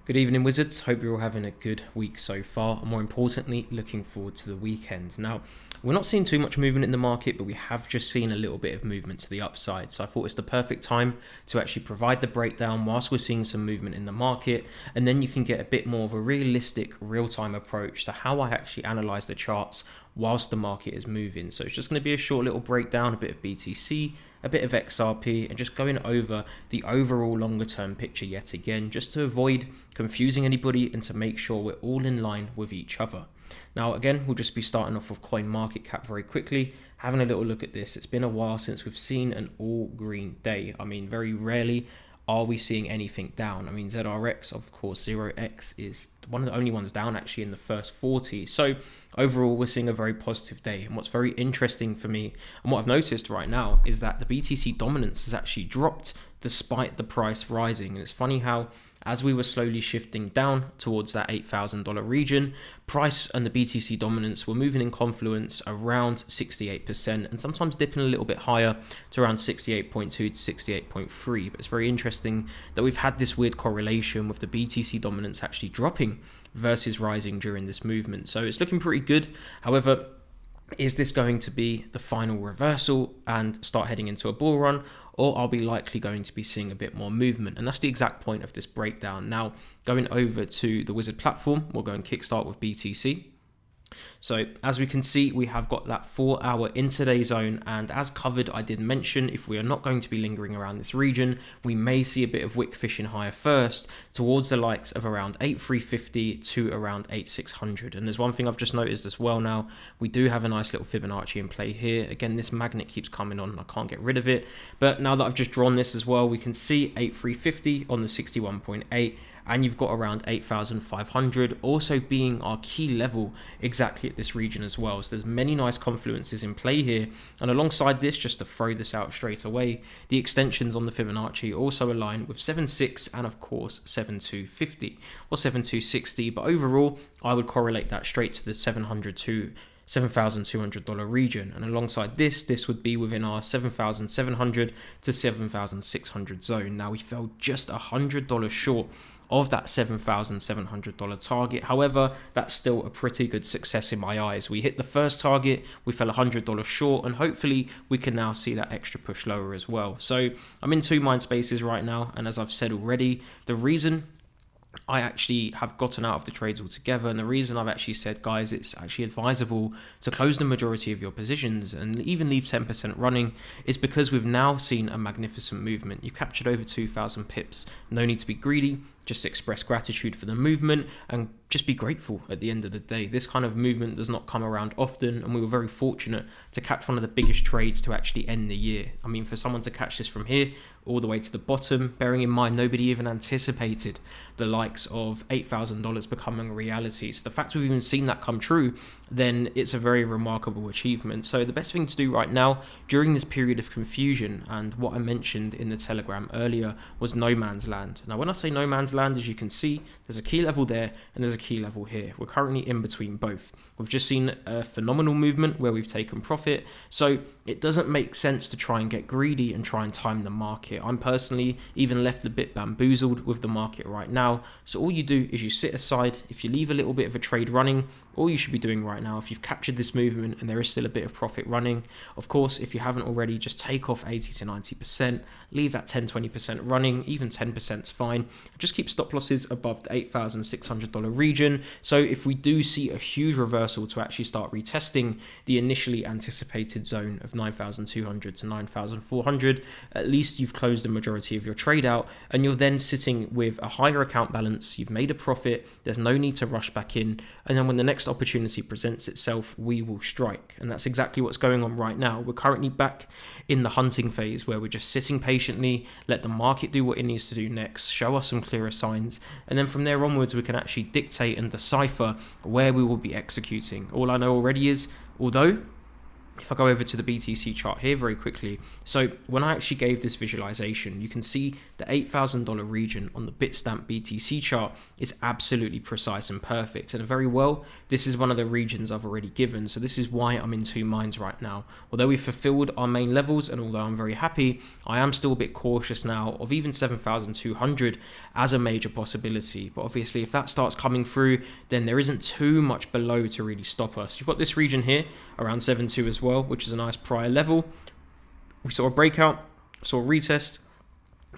Good evening, Wizards. Hope you're all having a good week so far, and more importantly, looking forward to the weekend. Now, we're not seeing too much movement in the market, but we have just seen a little bit of movement to the upside. So I thought it's the perfect time to actually provide the breakdown whilst we're seeing some movement in the market, and then you can get a bit more of a realistic, real-time approach to how I actually analyze the charts whilst the market is moving. So it's just going to be a short little breakdown, a bit of BTC, a bit of XRP, and just going over the overall longer term picture yet again, just to avoid confusing anybody and to make sure we're all in line with each other. Now again, we'll just be starting off with CoinMarketCap very quickly, having a little look at this. It's been a while since we've seen an all green day. I mean, very rarely are we seeing anything down. I mean, ZRX, of course, 0x is one of the only ones down actually in the first 40. So overall, we're seeing a very positive day. And what's very interesting for me, and what I've noticed right now, is that the BTC dominance has actually dropped despite the price rising. And it's funny how, as we were slowly shifting down towards that $8,000 region, price and the BTC dominance were moving in confluence around 68% and sometimes dipping a little bit higher to around 68.2 to 68.3. But it's very interesting that we've had this weird correlation with the BTC dominance actually dropping versus rising during this movement. So it's looking pretty good. However, is this going to be the final reversal and start heading into a bull run, or are we likely going to be seeing a bit more movement? And that's the exact point of this breakdown. Now, going over to the Wizard platform, we'll go and kickstart with BTC. So as we can see, we have got that 4-hour intraday zone, and as covered, I did mention if we are not going to be lingering around this region, we may see a bit of wick fishing higher first towards the likes of around 8,350 to around 8,600. And there's one thing I've just noticed as well now, we do have a nice little Fibonacci in play here. Again, this magnet keeps coming on, I can't get rid of it, but now that I've just drawn this as well, we can see 8,350 on the 61.8, and you've got around 8,500 also being our key level exactly at this region as well. So there's many nice confluences in play here. And alongside this, just to throw this out straight away, the extensions on the Fibonacci also align with 7.6 and of course 7.250 or 7.260. But overall, I would correlate that straight to the $700 to $7,200 region, and alongside this would be within our 7,700 to 7,600 zone. Now we fell just $100 short of that $7,700 target. However, that's still a pretty good success in my eyes. We hit the first target, we fell $100 short, and hopefully we can now see that extra push lower as well. So I'm in two mind spaces right now, and as I've said already, the reason I actually have gotten out of the trades altogether, and the reason I've actually said, guys, it's actually advisable to close the majority of your positions and even leave 10% running, is because we've now seen a magnificent movement. You've captured over 2,000 pips. No need to be greedy, just express gratitude for the movement and just be grateful at the end of the day. This kind of movement does not come around often, and we were very fortunate to catch one of the biggest trades to actually end the year. I mean, for someone to catch this from here all the way to the bottom, bearing in mind nobody even anticipated the likes of $8,000 becoming a reality. So the fact we've even seen that come true, then it's a very remarkable achievement. So the best thing to do right now during this period of confusion, and what I mentioned in the Telegram earlier, was no man's land. Now when I say no man's land, as you can see, there's a key level there and there's a key level here. We're currently in between both. We've just seen a phenomenal movement where we've taken profit, so it doesn't make sense to try and get greedy and try and time the market. I'm personally even left a bit bamboozled with the market right now. So all you do is you sit aside. If you leave a little bit of a trade running, all you should be doing right now, if you've captured this movement and there is still a bit of profit running, of course, if you haven't already, just take off 80 to 90%, leave that 10-20% running, even 10% is fine. Just keep stop losses above the $8,600 region. So if we do see a huge reversal to actually start retesting the initially anticipated zone of 9,200 to 9,400, at least you've closed the majority of your trade out, and you're then sitting with a higher account balance. You've made a profit. There's no need to rush back in. And then when the next opportunity presents itself, we will strike. And that's exactly what's going on right now. We're currently back in the hunting phase where we're just sitting patiently, let the market do what it needs to do next, show us some clearer signs, and then from there onwards we can actually dictate and decipher where we will be executing. All I know already is, although if I go over to the BTC chart here very quickly, so when I actually gave this visualization, you can see the the $8,000 region on the Bitstamp BTC chart is absolutely precise and perfect. And very well, this is one of the regions I've already given. So this is why I'm in two minds right now. Although we've fulfilled our main levels, and although I'm very happy, I am still a bit cautious now of even 7,200 as a major possibility. But obviously, if that starts coming through, then there isn't too much below to really stop us. You've got this region here around 7.2 as well, which is a nice prior level. We saw a breakout, saw a retest,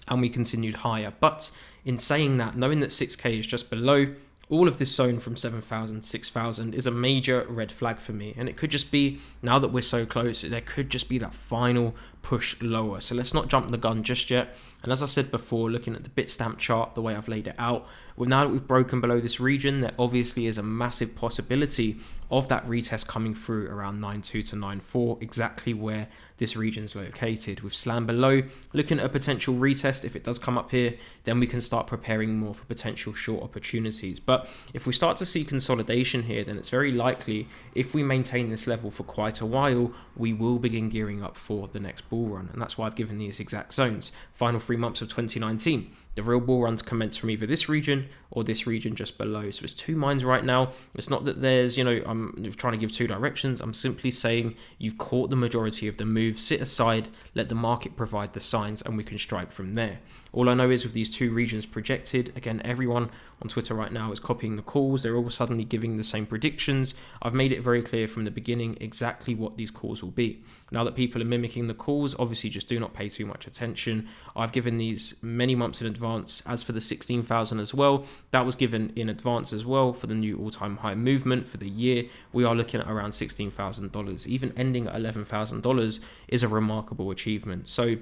and we continued higher. But in saying that, knowing that 6K is just below, all of this zone from 7,000, 6,000 is a major red flag for me. And it could just be, now that we're so close, there could just be that final push lower. So let's not jump the gun just yet. And as I said before, looking at the Bitstamp chart, the way I've laid it out, well, now that we've broken below this region, there obviously is a massive possibility of that retest coming through around 9.2 to 9.4, exactly where this region's located. With slam below, looking at a potential retest. If it does come up here, then we can start preparing more for potential short opportunities. But if we start to see consolidation here, then it's very likely, if we maintain this level for quite a while, we will begin gearing up for the next bull run. And that's why I've given these exact zones. Final 3 months of 2019. The real bull runs commence from either this region or this region just below. So it's two minds right now. It's not that there's, I'm trying to give two directions. I'm simply saying you've caught the majority of the move. Sit aside, let the market provide the signs, and we can strike from there. All I know is with these two regions projected, again, everyone on Twitter right now is copying the calls. They're all suddenly giving the same predictions. I've made it very clear from the beginning exactly what these calls will be. Now that people are mimicking the calls, obviously just do not pay too much attention. I've given these many months in advance. As for the 16,000 as well, that was given in advance as well for the new all-time high movement for the year. We are looking at around $16,000. Even ending at $11,000 is a remarkable achievement. So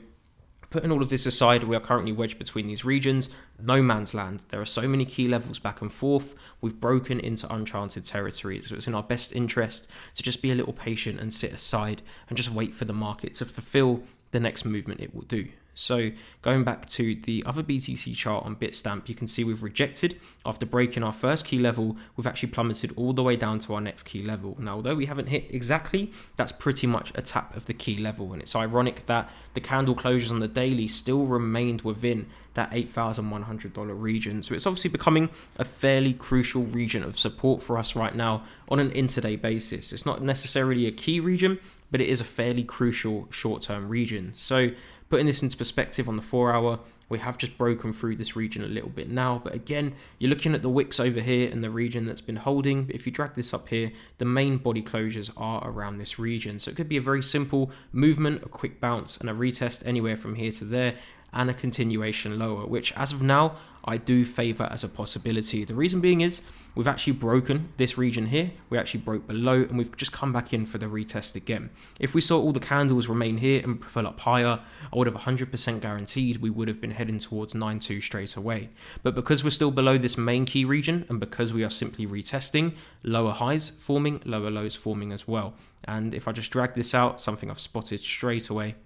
putting all of this aside, we are currently wedged between these regions, no man's land. There are so many key levels back and forth. We've broken into uncharted territory. So it's in our best interest to just be a little patient and sit aside and just wait for the market to fulfill the next movement it will do. So going back to the other BTC chart on Bitstamp, you can see we've rejected after breaking our first key level. We've actually plummeted all the way down to our next key level. Now, although we haven't hit exactly, that's pretty much a tap of the key level. And it's ironic that the candle closures on the daily still remained within that $8,100 region. So it's obviously becoming a fairly crucial region of support for us right now on an intraday basis. It's not necessarily a key region, but it is a fairly crucial short-term region. So putting this into perspective on the 4 hour, we have just broken through this region a little bit now. But again, you're looking at the wicks over here and the region that's been holding. But if you drag this up here, the main body closures are around this region. So it could be a very simple movement, a quick bounce and a retest anywhere from here to there, and a continuation lower, which as of now, I do favor as a possibility. The reason being is we've actually broken this region here. We actually broke below and we've just come back in for the retest again. If we saw all the candles remain here and pull up higher, I would have 100% guaranteed we would have been heading towards 9.2 straight away. But because we're still below this main key region and because we are simply retesting, lower highs forming, lower lows forming as well. And if I just drag this out, something I've spotted straight away,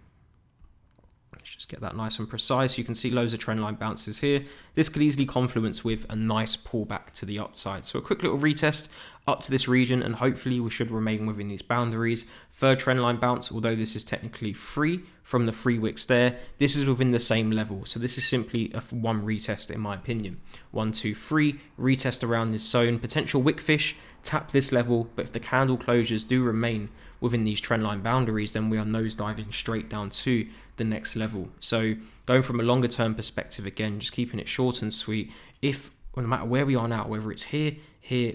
let's just get that nice and precise. You can see loads of trendline bounces here. This could easily confluence with a nice pullback to the upside. So a quick little retest up to this region and hopefully we should remain within these boundaries. Third trendline bounce, although this is technically free from the 3 wicks there, this is within the same level. So this is simply a one retest in my opinion. 1, 2, 3, retest around this zone. Potential wick fish, tap this level, but if the candle closures do remain within these trendline boundaries, then we are nosediving straight down to the next level. So going from a longer term perspective, again, just keeping it short and sweet, if no matter where we are now, whether it's here,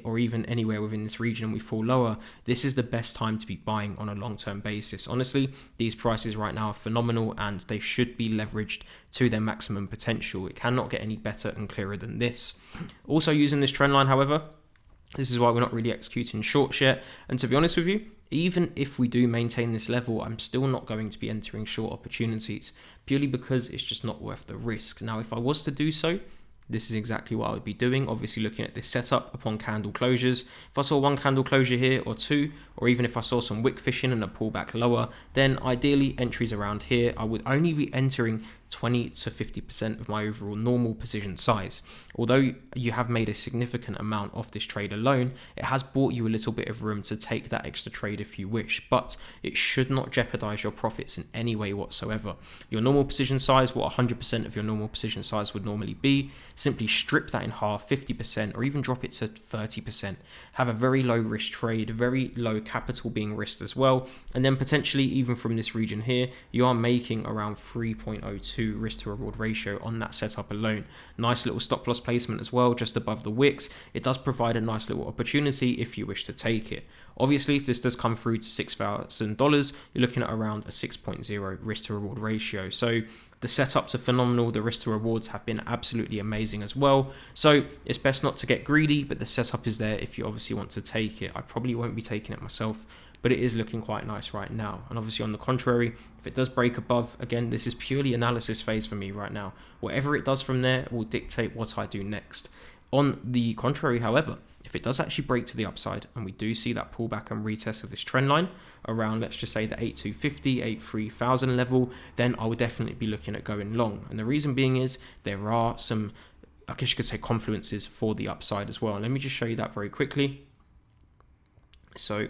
or even anywhere within this region and we fall lower, this is the best time to be buying on a long-term basis. Honestly, these prices right now are phenomenal and they should be leveraged to their maximum potential. It cannot get any better and clearer than this. Also using this trend line, however, this is why we're not really executing shorts yet. And to be honest with you, even if we do maintain this level, I'm still not going to be entering short opportunities purely because it's just not worth the risk. Now, if I was to do so, this is exactly what I would be doing. Obviously looking at this setup upon candle closures. If I saw one candle closure here or two, or even if I saw some wick fishing and a pullback lower, then ideally entries around here, I would only be entering 20 to 50% of my overall normal position size. Although you have made a significant amount off this trade alone, it has bought you a little bit of room to take that extra trade if you wish, but it should not jeopardize your profits in any way whatsoever. Your normal position size, what 100% of your normal position size would normally be, simply strip that in half, 50%, or even drop it to 30%. Have a very low risk trade, very low capital being risked as well, and then potentially even from this region here, you are making around 3.02 risk to reward ratio on that setup alone. Nice little stop loss placement as well, just above the wicks. It does provide a nice little opportunity if you wish to take it. Obviously, if this does come through to $6,000, you're looking at around a 6.0 risk to reward ratio. So the setups are phenomenal. The risk to rewards have been absolutely amazing as well. So it's best not to get greedy, but the setup is there if you obviously want to take it. I probably won't be taking it myself, but it is looking quite nice right now. And obviously on the contrary, if it does break above, again, this is purely analysis phase for me right now. Whatever it does from there will dictate what I do next. On the contrary, however, if it does actually break to the upside and we do see that pullback and retest of this trend line around, let's just say the 8250, 83,000 level, then I would definitely be looking at going long. And the reason being is there are some, I guess you could say, confluences for the upside as well. Let me just show you that very quickly. So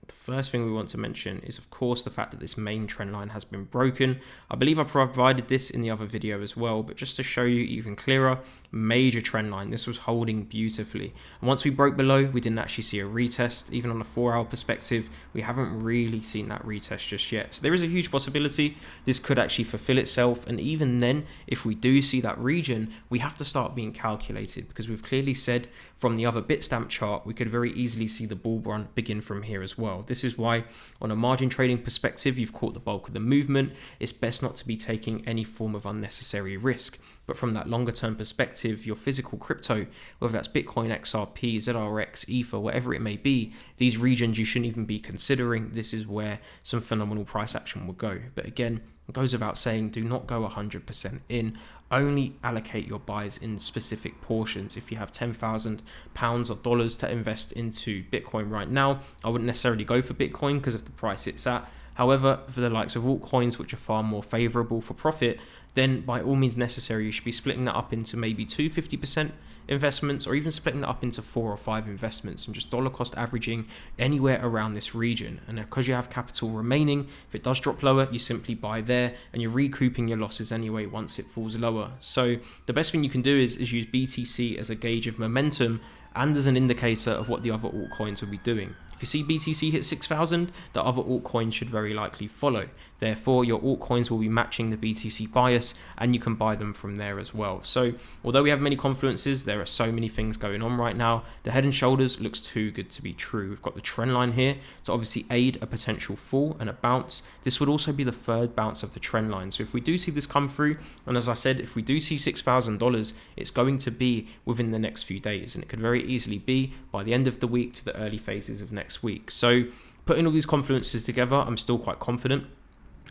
the first thing we want to mention is, of course, the fact that this main trend line has been broken. I believe I provided this in the other video as well, but just to show you even clearer, major trend line. This was holding beautifully. And once we broke below, we didn't actually see a retest. Even on a 4-hour perspective, we haven't really seen that retest just yet. So there is a huge possibility this could actually fulfill itself. And even then, if we do see that region, we have to start being calculated, because we've clearly said from the other Bitstamp chart, we could very easily see the bull run begin from here as well. This is why on a margin trading perspective, you've caught the bulk of the movement. It's best not to be taking any form of unnecessary risk. But from that longer term perspective, your physical crypto, whether that's Bitcoin, XRP, ZRX, Ether, whatever it may be, these regions you shouldn't even be considering. This is where some phenomenal price action will go. But again, it goes without saying, do not go 100% in. Only allocate your buys in specific portions. If you have £10,000 or dollars to invest into Bitcoin right now, I wouldn't necessarily go for Bitcoin because of the price it's at. However, for the likes of altcoins, which are far more favorable for profit, then by all means necessary, you should be splitting that up into maybe 250% investments, or even splitting that up into 4 or 5 investments, and just dollar cost averaging anywhere around this region. And because you have capital remaining, if it does drop lower, you simply buy there, and you're recouping your losses anyway once it falls lower. So the best thing you can do is use BTC as a gauge of momentum and as an indicator of what the other altcoins will be doing. If you see BTC hit 6,000, the other altcoins should very likely follow. Therefore, your altcoins will be matching the BTC bias, and you can buy them from there as well. So although we have many confluences, there are so many things going on right now. The head and shoulders looks too good to be true. We've got the trend line here to obviously aid a potential fall and a bounce. This would also be the third bounce of the trend line. So if we do see this come through, and as I said, if we do see $6,000, it's going to be within the next few days, and it could very easily be by the end of the week to the early phases of next week. So putting all these confluences together, I'm still quite confident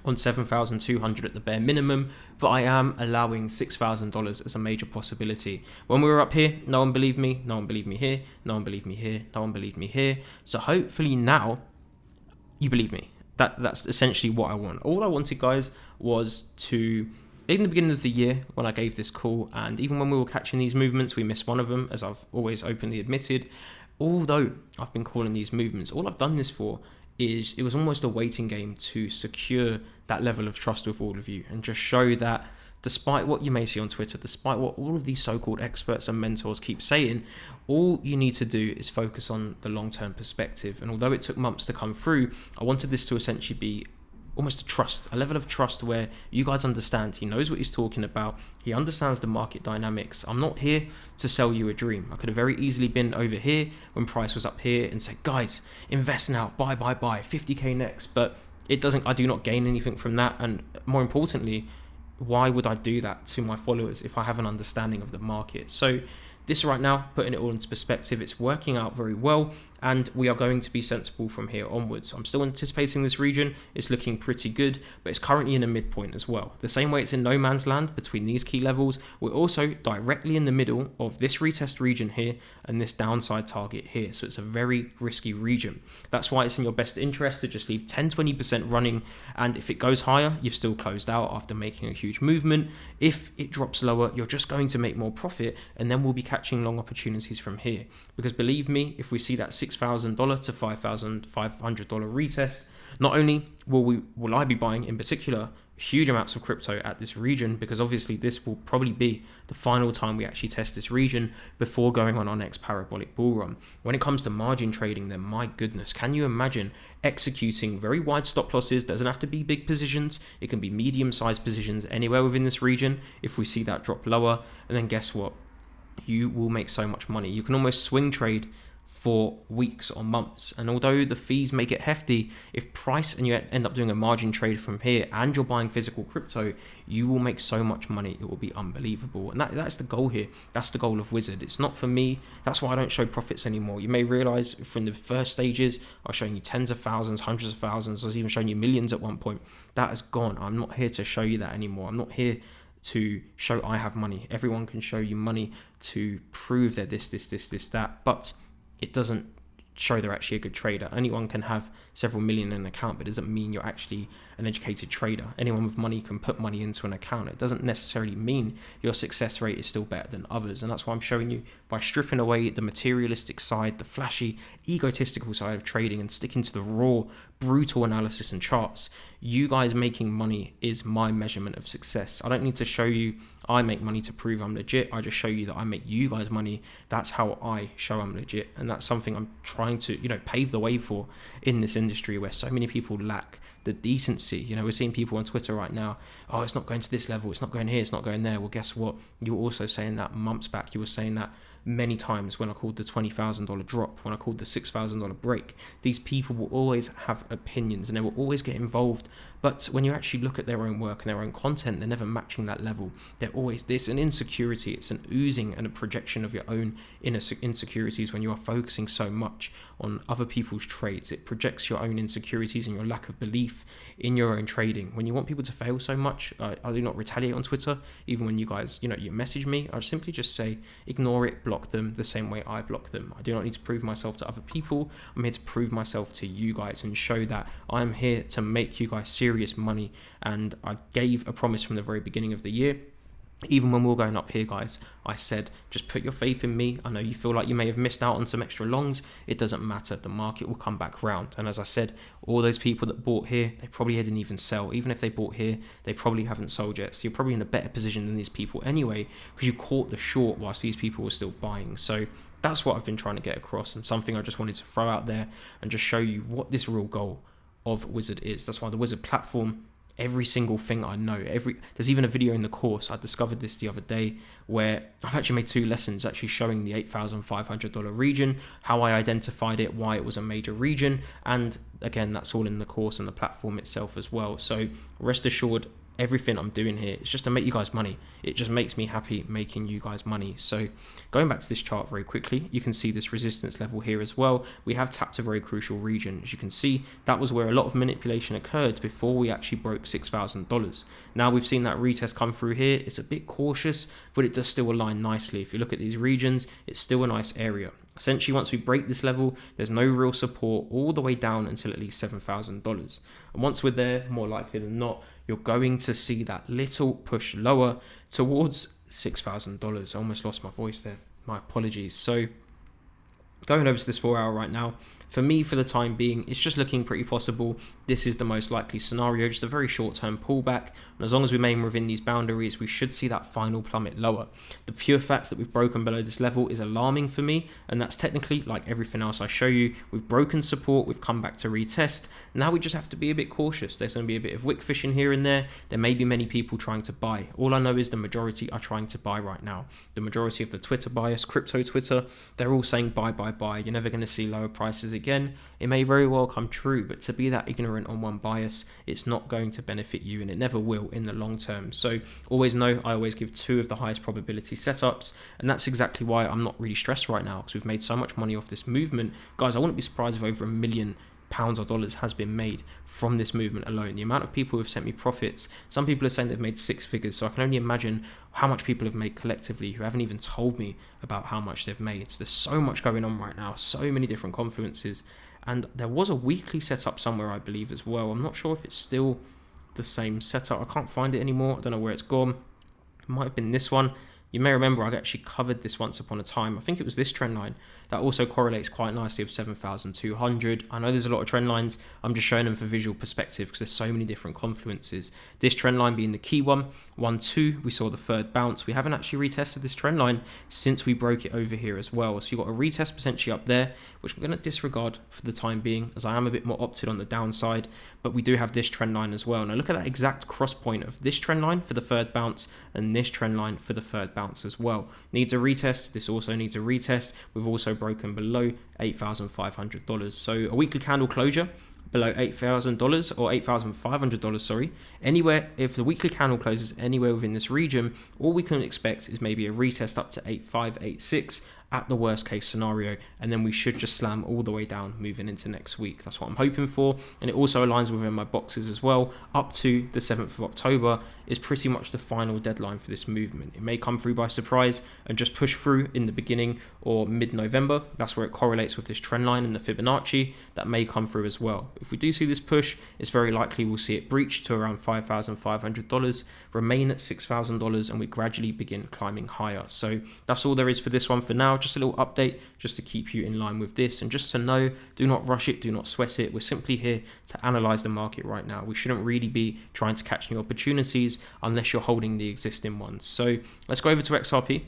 on 7,200 at the bare minimum, but I am allowing $6,000 as a major possibility. When we were up here, no one believed me, no one believed me here, no one believed me here, no one believed me here. So hopefully now you believe me. That's essentially what I want. All I wanted, guys, was to, in the beginning of the year when I gave this call, and even when we were catching these movements, we missed one of them, as I've always openly admitted. Although I've been calling these movements, all I've done this for is it was almost a waiting game to secure that level of trust with all of you, and just show that despite what you may see on Twitter, despite what all of these so-called experts and mentors keep saying, all you need to do is focus on the long-term perspective. And although it took months to come through, I wanted this to essentially be almost a level of trust where you guys understand he knows what he's talking about, he understands the market dynamics. I'm not here to sell you a dream. I could have very easily been over here when price was up here and said, guys, invest now, buy 50k next, but it doesn't. I do not gain anything from that, and more importantly, why would I do that to my followers if I have an understanding of the market? So this right now, putting it all into perspective, it's working out very well, and we are going to be sensible from here onwards. I'm still anticipating this region. It's looking pretty good, but it's currently in a midpoint as well. The same way it's in no man's land between these key levels, we're also directly in the middle of this retest region here and this downside target here. So it's a very risky region. That's why it's in your best interest to just leave 10-20% running, and if it goes higher, you've still closed out after making a huge movement. If it drops lower, you're just going to make more profit, and then we'll be catching long opportunities from here. Because believe me, if we see that $6,000 to $5,500 retest, not only will I be buying in particular huge amounts of crypto at this region, because obviously this will probably be the final time we actually test this region before going on our next parabolic bull run. When it comes to margin trading, then my goodness, can you imagine executing very wide stop losses? Doesn't have to be big positions, it can be medium-sized positions anywhere within this region if we see that drop lower. And then guess what? You will make so much money. You can almost swing trade for weeks or months, and although the fees may get hefty, if price and you end up doing a margin trade from here and you're buying physical crypto, you will make so much money, it will be unbelievable. And that's the goal here. That's the goal of Wizard. It's not for me. That's why I don't show profits anymore. You may realize from the first stages I was showing you tens of thousands, hundreds of thousands, I was even showing you millions at one point. That has gone. I'm not here to show you that anymore. I'm not here to show I have money. Everyone can show you money to prove they're this, that, but it doesn't show they're actually a good trader. Anyone can have several million in an account, but it doesn't mean you're actually an educated trader. Anyone with money can put money into an account. It doesn't necessarily mean your success rate is still better than others. And that's why I'm showing you, by stripping away the materialistic side, the flashy, egotistical side of trading, and sticking to the raw, brutal analysis and charts, you guys making money is my measurement of success. I don't need to show you I make money to prove I'm legit. I just show you that I make you guys money. That's how I show I'm legit. And that's something I'm trying to, pave the way for in this industry where so many people lack the decency. We're seeing people on Twitter right now, oh, it's not going to this level, it's not going here, it's not going there. Well, guess what? You were also saying that months back. You were saying that many times when I called the $20,000 drop, when I called the $6,000 break. These people will always have opinions and they will always get involved. But when you actually look at their own work and their own content, they're never matching that level. There's an insecurity, it's an oozing and a projection of your own inner insecurities when you are focusing so much on other people's trades. It projects your own insecurities and your lack of belief in your own trading. When you want people to fail so much, I do not retaliate on Twitter. Even when you guys, you message me, I simply just say, ignore it, block them the same way I block them. I do not need to prove myself to other people. I'm here to prove myself to you guys and show that I'm here to make you guys serious money. And I gave a promise from the very beginning of the year. Even when we were going up here, guys, I said, just put your faith in me. I know you feel like you may have missed out on some extra longs. It doesn't matter. The market will come back round. And as I said, all those people that bought here, they probably didn't even sell. Even if they bought here, they probably haven't sold yet. So you're probably in a better position than these people anyway, because you caught the short whilst these people were still buying. So that's what I've been trying to get across, and something I just wanted to throw out there and just show you what this real goal of Wizard is. That's why the Wizard platform, every single thing I know, there's even a video in the course. I discovered this the other day where I've actually made 2 lessons actually showing the $8,500 region, how I identified it, why it was a major region, and again, that's all in the course and the platform itself as well. So rest assured, everything I'm doing here is just to make you guys money. It just makes me happy making you guys money. So going back to this chart very quickly, you can see this resistance level here as well. We have tapped a very crucial region. As you can see, that was where a lot of manipulation occurred before we actually broke $6,000. Now we've seen that retest come through here. It's a bit cautious, but it does still align nicely. If you look at these regions, it's still a nice area. Essentially, once we break this level, there's no real support all the way down until at least $7,000. And once we're there, more likely than not, you're going to see that little push lower towards $6,000. I almost lost my voice there. My apologies. So going over to this 4-hour right now, for me, for the time being, it's just looking pretty possible. This is the most likely scenario, just a very short-term pullback. And as long as we remain within these boundaries, we should see that final plummet lower. The pure facts that we've broken below this level is alarming for me. And that's technically, like everything else I show you, we've broken support, we've come back to retest. Now we just have to be a bit cautious. There's going to be a bit of wick fishing here and there. There may be many people trying to buy. All I know is the majority are trying to buy right now. The majority of the Twitter buyers, crypto Twitter, they're all saying buy, buy, buy. You're never going to see lower prices again, it may very well come true, but to be that ignorant on one bias, it's not going to benefit you, and it never will in the long term. So always know, I always give 2 of the highest probability setups, and that's exactly why I'm not really stressed right now, because we've made so much money off this movement. Guys, I wouldn't be surprised if over £1 million or dollars has been made from this movement alone. The amount of people who have sent me profits, some people are saying they've made 6 figures, so I can only imagine how much people have made collectively who haven't even told me about how much they've made. So there's so much going on right now, so many different confluences, and there was a weekly setup somewhere, I believe, as well. I'm not sure if it's still the same setup. I can't find it anymore. I don't know where it's gone. It might have been this one. You may remember I actually covered this once upon a time. I think it was this trend line that also correlates quite nicely with 7,200. I know there's a lot of trend lines. I'm just showing them for visual perspective because there's so many different confluences. This trend line being the key one. 1-2, we saw the third bounce. We haven't actually retested this trend line since we broke it over here as well. So you've got a retest potentially up there, which we're going to disregard for the time being, as I am a bit more opted on the downside. But we do have this trend line as well. Now look at that exact cross point of this trend line for the third bounce and this trend line for the third bounce as well. Needs a retest. This also needs a retest. We've also broken below $8,500. So a weekly candle closure below $8,000 or $8,500, sorry. Anywhere, if the weekly candle closes anywhere within this region, all we can expect is maybe a retest up to 8,586 at the worst case scenario, and then we should just slam all the way down moving into next week. That's what I'm hoping for, and it also aligns within my boxes as well. Up to the 7th of October is pretty much the final deadline for this movement. It may come through by surprise and just push through in the beginning or mid-November. That's where it correlates with this trend line and the Fibonacci. That may come through as well. If we do see this push, it's very likely we'll see it breach to around $5,500, remain at $6,000, and we gradually begin climbing higher. So that's all there is for this one for now. Just a little update just to keep you in line with this, and just to know, do not rush it, do not sweat it. We're simply here to analyze the market right now. We shouldn't really be trying to catch new opportunities unless you're holding the existing ones. So let's go over to XRP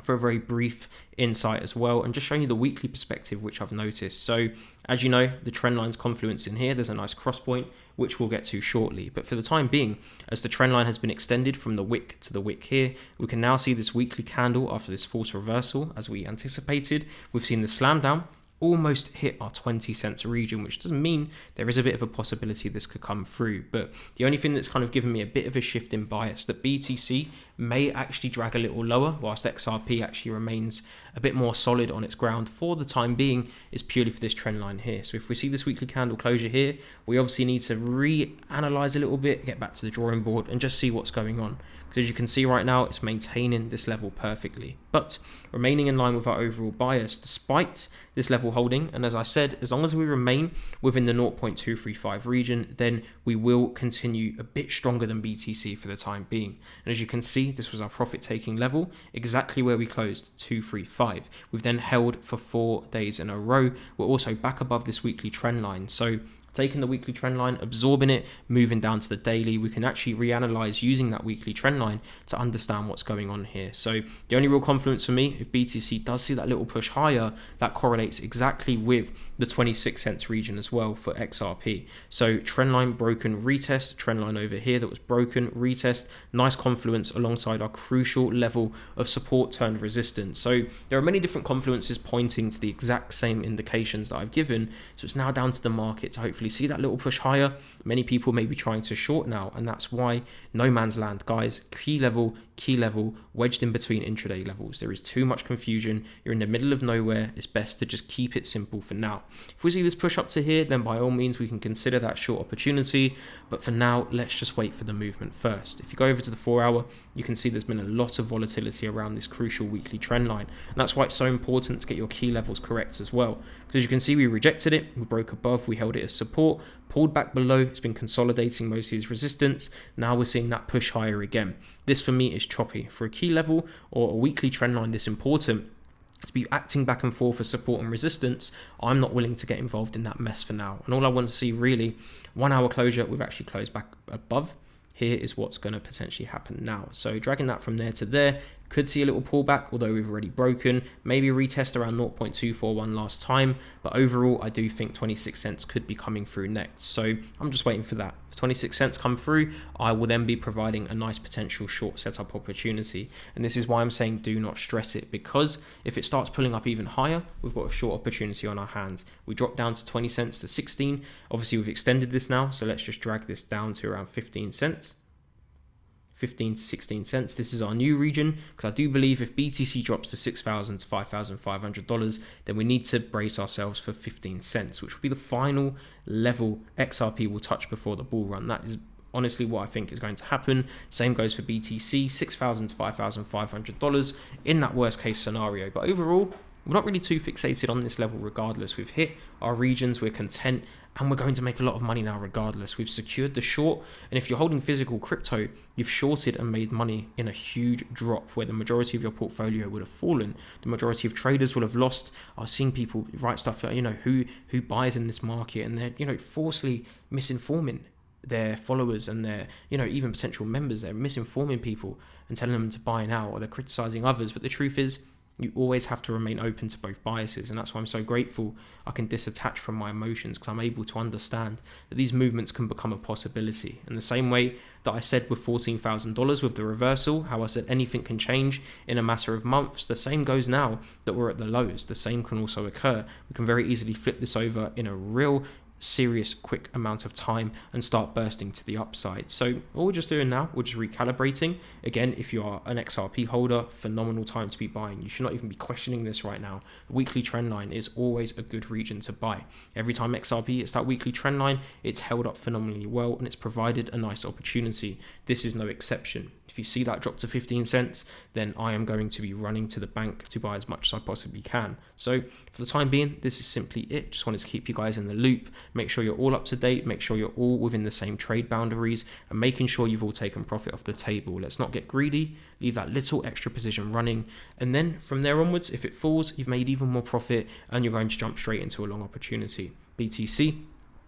for a very brief insight as well, and just showing you the weekly perspective, which I've noticed. So as you know, the trend line's confluence in here, there's a nice cross point, which we'll get to shortly. But for the time being, as the trend line has been extended from the wick to the wick here, we can now see this weekly candle after this false reversal as we anticipated. We've seen the slam down almost hit our 20 cents region, which doesn't mean there is a bit of a possibility this could come through. But the only thing that's kind of given me a bit of a shift in bias, that BTC may actually drag a little lower whilst XRP actually remains a bit more solid on its ground for the time being, is purely for this trend line here. So if we see this weekly candle closure here, we obviously need to reanalyze a little bit, get back to the drawing board and just see what's going on. Because as you can see right now, it's maintaining this level perfectly, but remaining in line with our overall bias despite this level holding. And as I said, as long as we remain within the 0.235 region, then we will continue a bit stronger than BTC for the time being. And as you can see, this was our profit taking level, exactly where we closed, 235. We've then held for 4 days in a row. We're also back above this weekly trend line. So taking the weekly trend line, absorbing it, moving down to the daily, we can actually reanalyze using that weekly trend line to understand what's going on here. So the only real confluence for me, if BTC does see that little push higher, that correlates exactly with the 26 cents region as well for XRP. So trend line broken, retest, trend line over here that was broken, retest, nice confluence alongside our crucial level of support turned resistance. So there are many different confluences pointing to the exact same indications that I've given. So it's now down to the market to hopefully see that little push higher. Many people may be trying to short now, and that's why no man's land, guys. Key level, wedged in between intraday levels. There is too much confusion. You're in the middle of nowhere. It's best to just keep it simple for now. If we see this push up to here, then by all means we can consider that short opportunity, but for now let's just wait for the movement first. If you go over to the 4 hour, you can see there's been a lot of volatility around this crucial weekly trend line, and that's why it's so important to get your key levels correct as well. Because as you can see, we rejected it, we broke above, we held it as support, pulled back below, it's been consolidating mostly as resistance. Now we're seeing that push higher again. This for me is choppy. For a key level or a weekly trend line this important to be acting back and forth for support and resistance, I'm not willing to get involved in that mess for now. And all I want to see really, 1 hour closure, we've actually closed back above. Here is what's going to potentially happen now. So dragging that from there to there, Could see a little pullback, although we've already broken. Maybe a retest around 0.241 last time. But overall, I do think 26 cents could be coming through next. So I'm just waiting for that. If 26 cents come through, I will then be providing a nice potential short setup opportunity. And this is why I'm saying do not stress it, because if it starts pulling up even higher, we've got a short opportunity on our hands. We dropped down to 20 cents to 16. Obviously, we've extended this now. So let's just drag this down to around 15 cents. 15 to 16 cents. This is our new region, because I do believe if BTC drops to $6,000 to $5,500, then we need to brace ourselves for 15 cents, which will be the final level XRP will touch before the bull run. That is honestly what I think is going to happen. Same goes for BTC, $6,000 to $5,500 in that worst case scenario. But overall, we're not really too fixated on this level regardless. We've hit our regions, we're content, and we're going to make a lot of money now regardless. We've secured the short, and if you're holding physical crypto, you've shorted and made money in a huge drop where the majority of your portfolio would have fallen. The majority of traders will have lost. I've seen people write stuff, who buys in this market, and they're, falsely misinforming their followers and their, even potential members. They're misinforming people and telling them to buy now, or they're criticizing others. But the truth is, you always have to remain open to both biases, and that's why I'm so grateful I can disattach from my emotions, because I'm able to understand that these movements can become a possibility. In the same way that I said with $14,000 with the reversal, how I said anything can change in a matter of months, the same goes now that we're at the lows. The same can also occur. We can very easily flip this over in a real serious quick amount of time and start bursting to the upside. So all we're just doing now, we're just recalibrating. Again, if you are an XRP holder, phenomenal time to be buying. You should not even be questioning this right now. The weekly trend line is always a good region to buy. Every time XRP hits that weekly trend line, it's held up phenomenally well and it's provided a nice opportunity. This is no exception. If you see that drop to 15 cents, then I am going to be running to the bank to buy as much as I possibly can. So for the time being, this is simply it. Just wanted to keep you guys in the loop, make sure you're all up to date, make sure you're all within the same trade boundaries, and making sure you've all taken profit off the table. Let's not get greedy, leave that little extra position running, and then from there onwards, if it falls, you've made even more profit and you're going to jump straight into a long opportunity. BTC,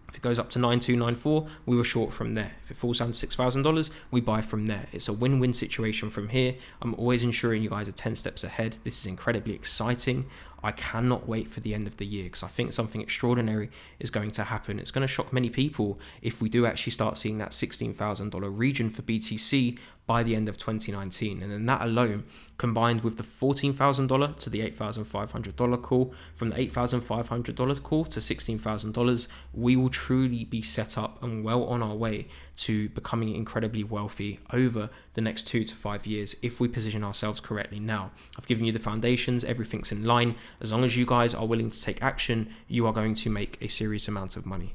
if it goes up to 9294, we were short from there. If it falls down to $6,000, we buy from there. It's a win-win situation from here. I'm always ensuring you guys are 10 steps ahead. This is incredibly exciting. I cannot wait for the end of the year, because I think something extraordinary is going to happen. It's going to shock many people if we do actually start seeing that $16,000 region for BTC by the end of 2019. And then that alone, combined with the $14,000 to the $8,500 call, from the $8,500 call to $16,000, we will truly be set up and well on our way to becoming incredibly wealthy over the next 2 to 5 years if we position ourselves correctly now. I've given you the foundations, everything's in line. As long as you guys are willing to take action, you are going to make a serious amount of money.